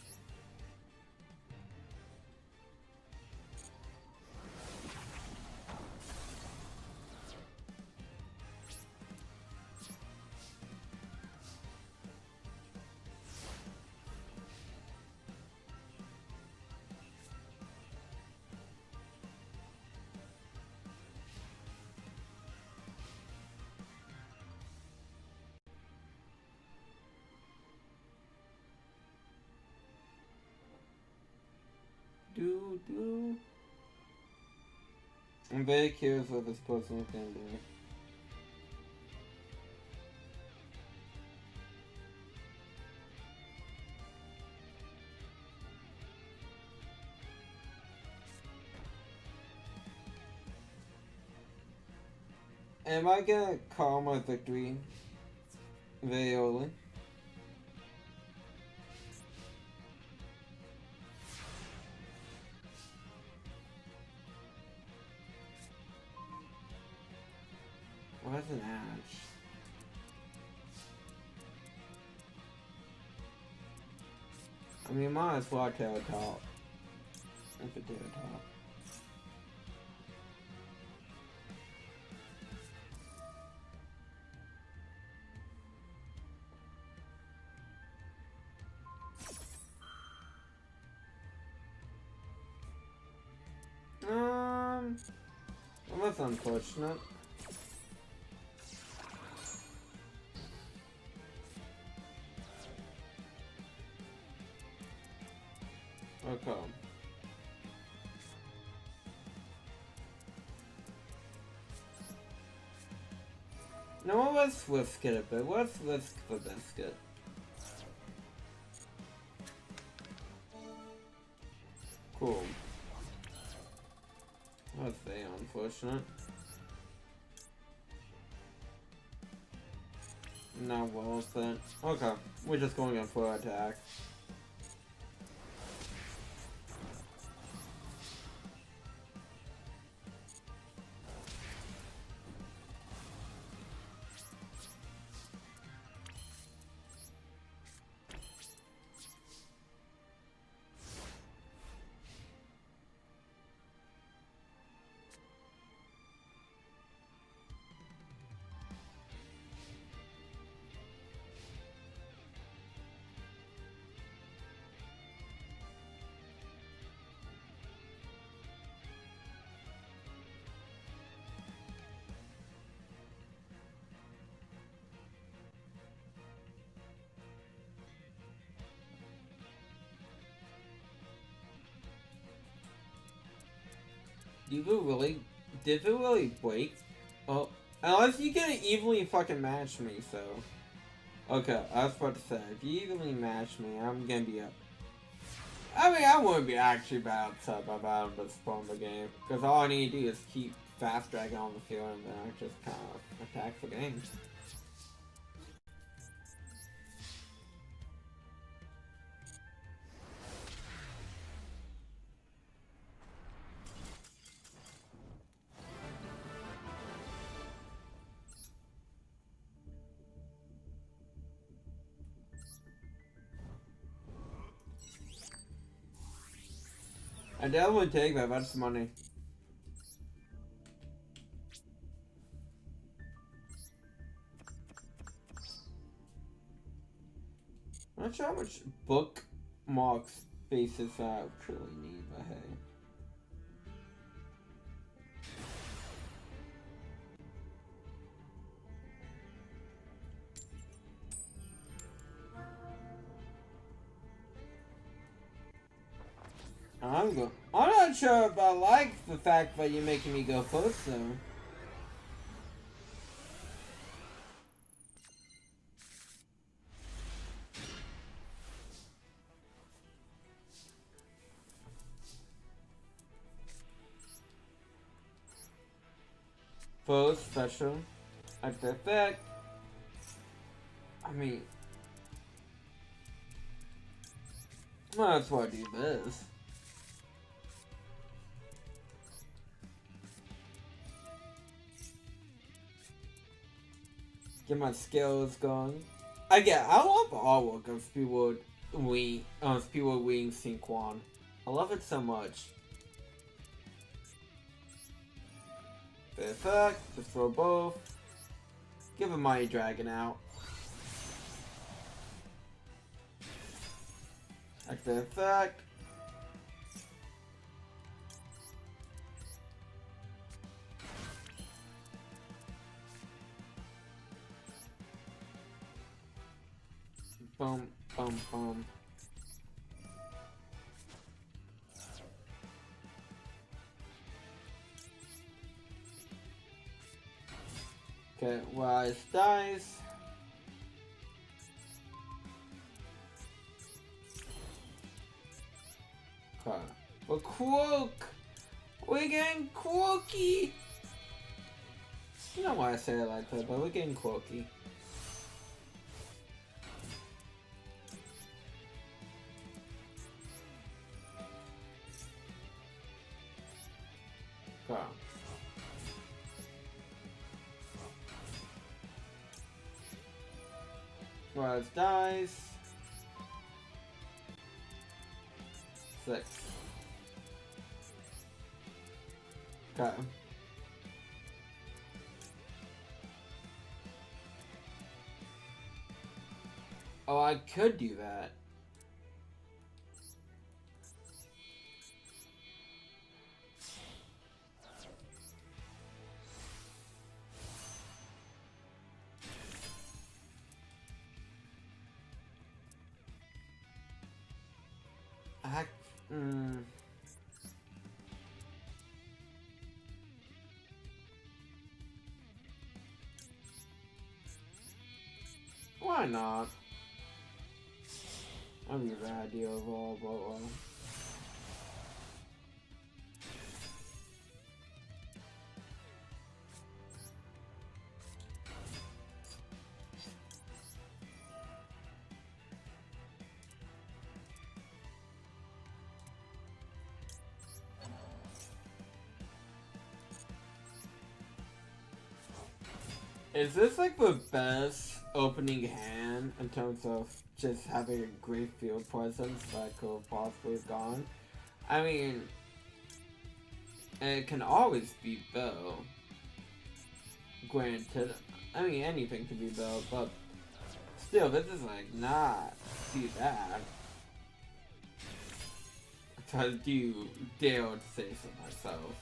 do. I'm very curious what this person is gonna do. Am I gonna call my victory very early? What's an ash? I mean, might as well tail top. If it did top. Well, that's unfortunate. Okay. No, let's risk it a bit. Let's risk the biscuit. Cool. That's very unfortunate. Not well spent. Okay, we're just going in for attack. Did it really break? Oh, unless you can evenly fucking match me, so. Okay, I was about to say, if you evenly match me, I'm gonna be up. I mean, I wouldn't be actually bad upset about this part of the game, because all I need to do is keep fast dragging on the field and then I just kind of attack the game. I definitely take that, that's money. I'm not sure how much bookmark spaces I truly need, but hey. I'm not sure if I like the fact that you're making me go first, though. First special. After effect. I mean, might as well do this. Get my skills going. I love the artwork of Speedwood Wing Synquan. I love it so much. The effect, just throw both. Give a Mighty Dragon out. Activate effect. Boom, boom, boom. Okay, Wise dies. Okay. But Croak! We're getting Croaky! I don't know why I say it like that, but we're getting Croaky. Okay. Rise dies. 6. Okay. Oh, I could do that. Why not? That'd be a bad idea overall, but well. Is this like the best opening hand in terms of just having a great field presence that could have possibly have gone? I mean, it can always be built. Granted, I mean anything can be built, but still, this is like not too bad. If I do dare to say so myself.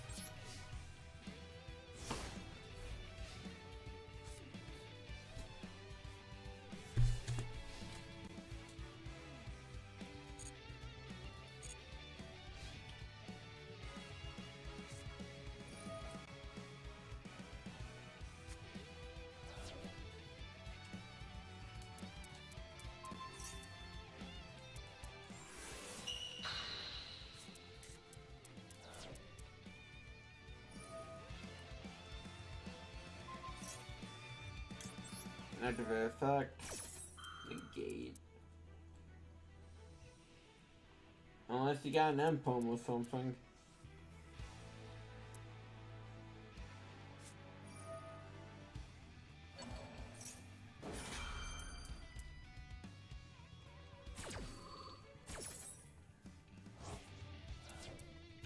Activate effect. Negate. Unless you got an end poem or something.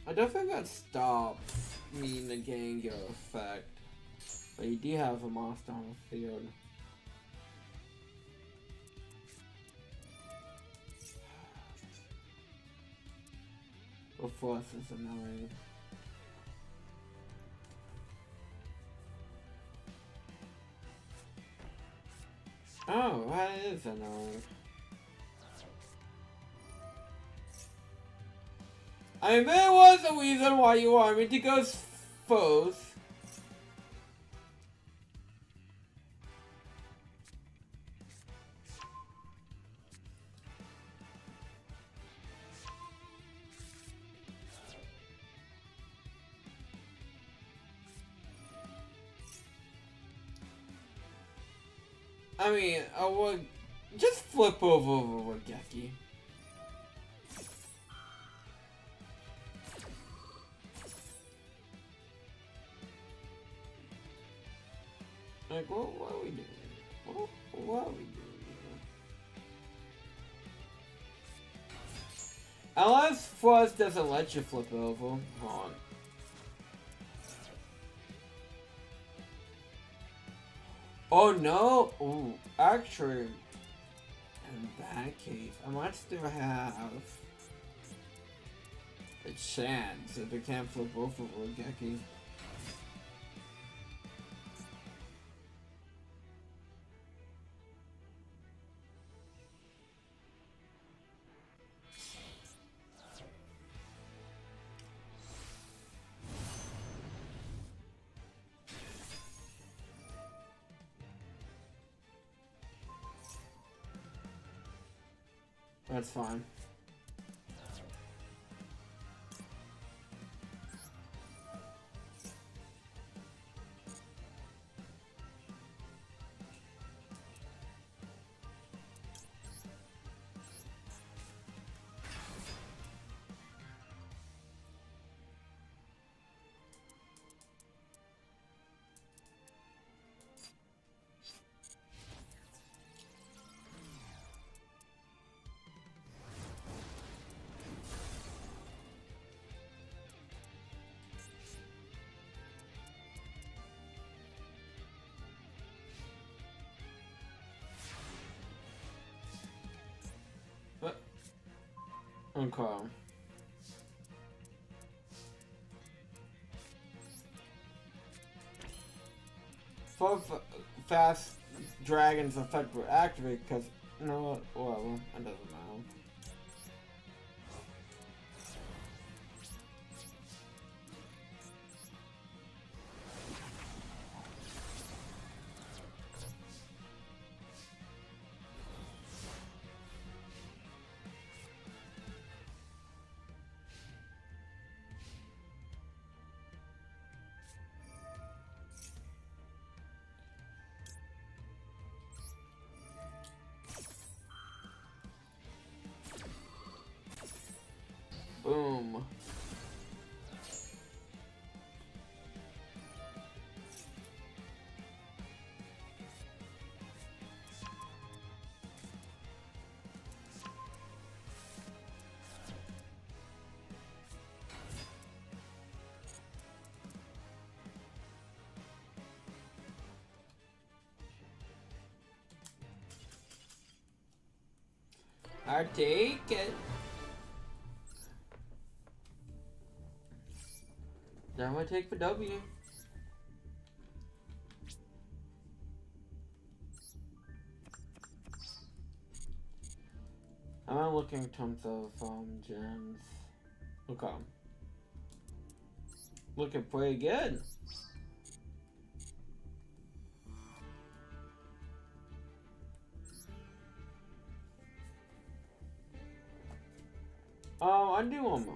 I don't think that stops me negating your effect. But you do have a monster on the field. The force is annoying. Oh, that is annoying. I mean, there was a reason why you wanted me to go first. I mean, I would just flip over Geki. Like, what are we doing? What are we doing here? Unless Frost doesn't let you flip over. Hold on. Oh no! Ooh, actually, in that case, I might still have a chance if I can't flip over Geki. That's fine. Okay. Four fast dragons effect will activate because no, well, it doesn't matter. Boom. I take it. Now I take the W. I'm looking in terms of gems. Okay. Looking pretty good. Oh, I do one more.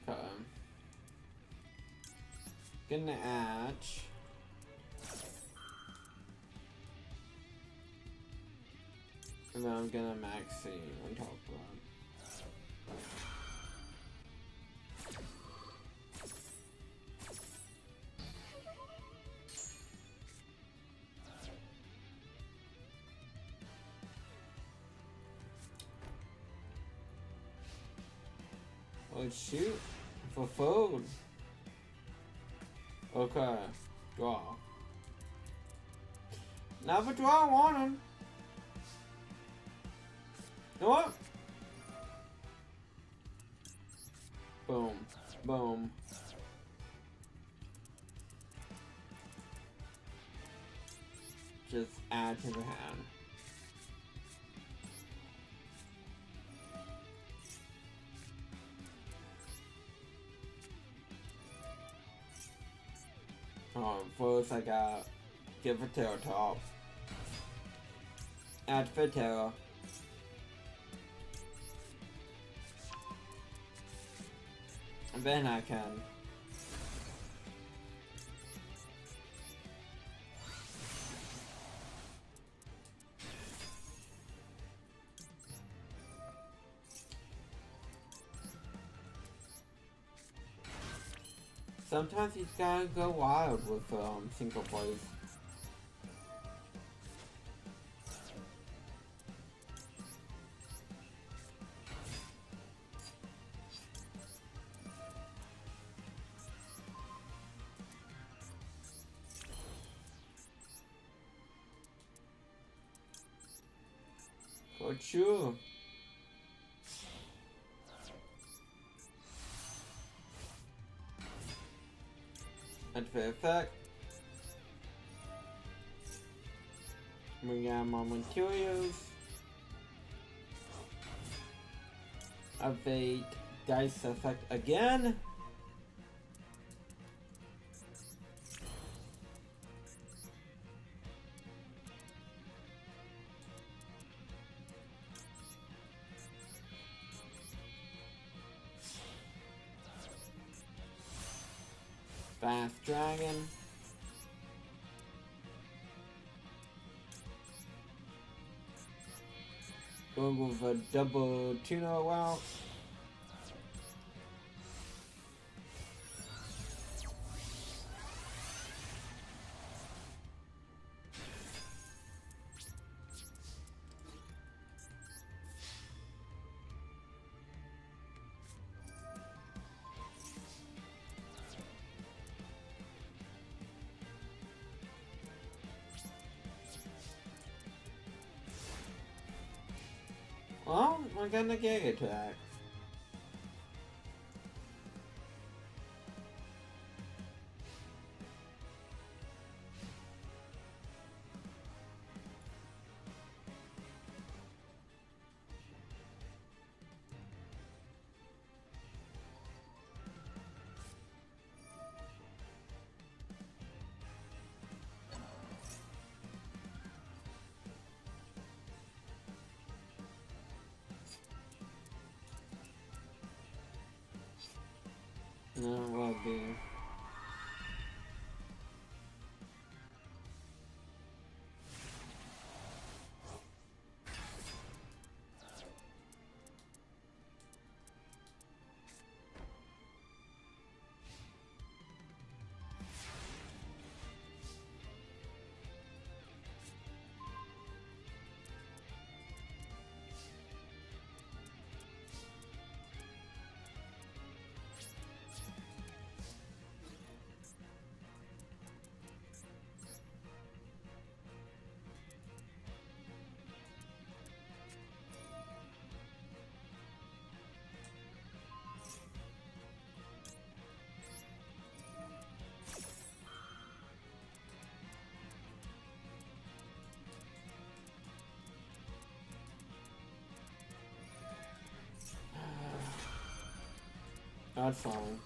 Okay. Gonna hatch. And then I'm gonna maxi on top of that. Oh shoot, for food. Okay, draw. Now for draw one him. You know what? Boom, boom. Just add to the hand. First I got give a terror top. Add for terror. And then I can sometimes you gotta go wild with single plays. So true. Activate effect. Bring out more materials. Activate dice effect again. Fast dragon. Go with a double tuna wow. Well, we're gonna get attack. No, will be. That's fine.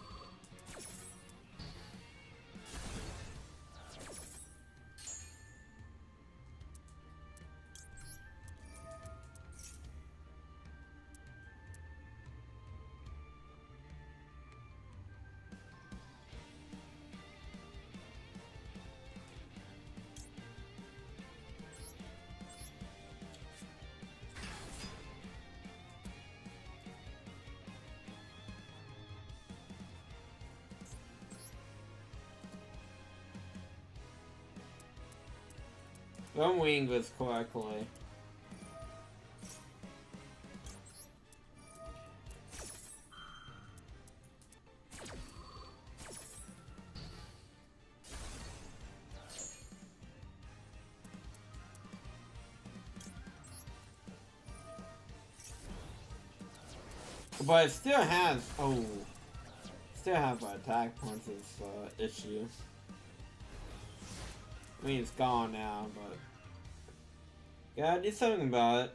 Don't wing this correctly. But it still has, still have an attack punches issue. I mean, it's gone now, but gotta do something about it.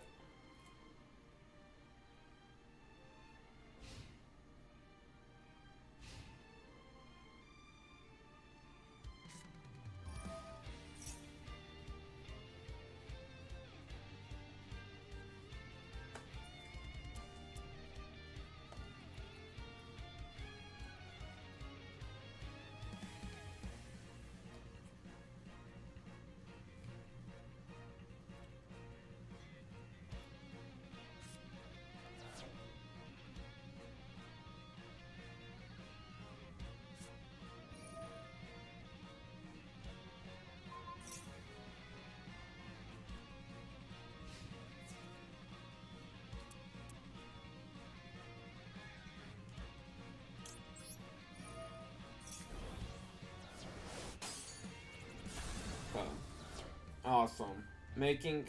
Awesome. Making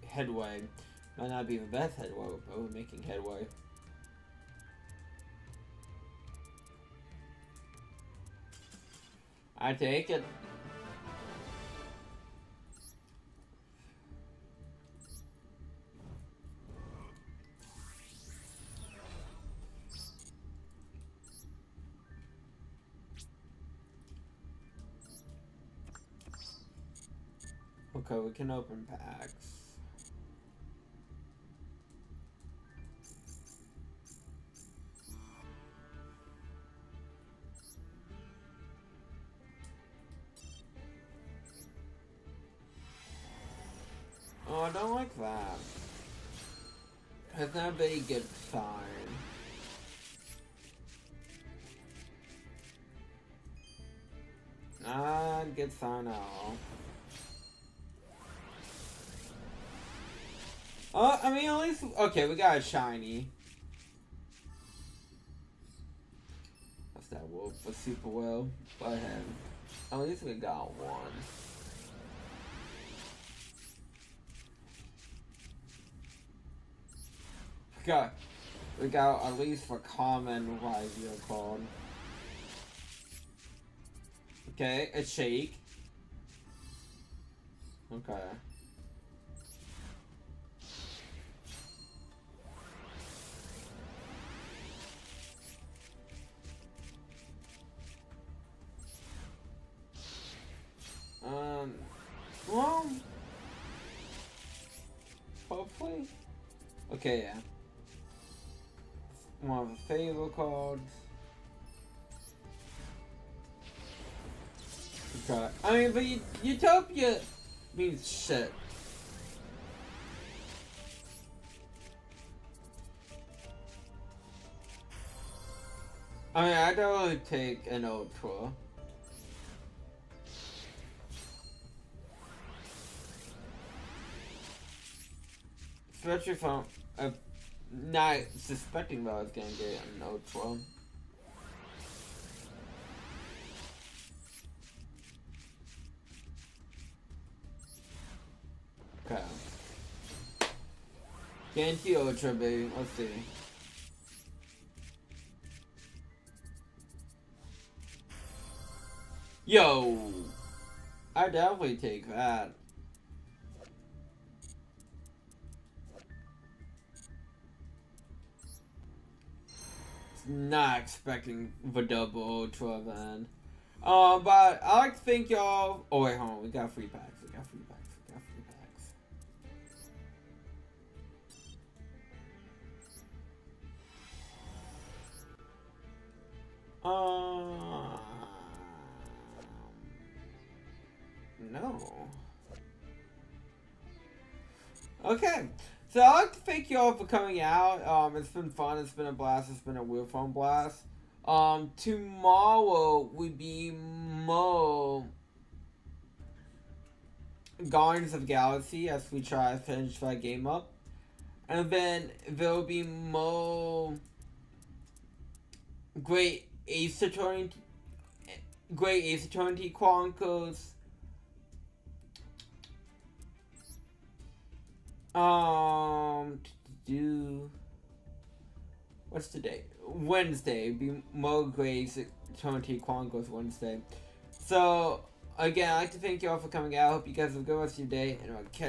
headway. Might not be the best headway, but we're making headway. I take it. Okay, we can open packs. Oh, I don't like that. That's not a very good sign. Not good sign at all. Oh, I mean, at least... Okay, we got a shiny. That's that wolf for super well. But at least we got one. We got at least for common, what is it called? Okay, a shake. Okay. Well, hopefully. Okay, yeah. One of the favorite cards. Okay. I mean, but Utopia means shit. I mean, I'd only take an Ultra. Especially if I'm not suspecting that I was gonna get an Ultra. Okay. Guarantee Ultra, baby. Let's see. Yo! I definitely take that. Not expecting the double Ultra then. But I like to thank y'all. Oh wait, hold on. We got free packs. We got free packs. We got free packs. No. Okay. So I'd like to thank you all for coming out. It's been fun. It's been a blast. It's been a real fun blast. Tomorrow will be more Guardians of the Galaxy as we try to finish that game up. And then there will be more Great Ace Attorney Chronicles. What's today? Wednesday. Be more Great Ace Attorney Chronicles Wednesday. So again, I'd like to thank you all for coming out. I hope you guys have a good rest of your day, and I'll catch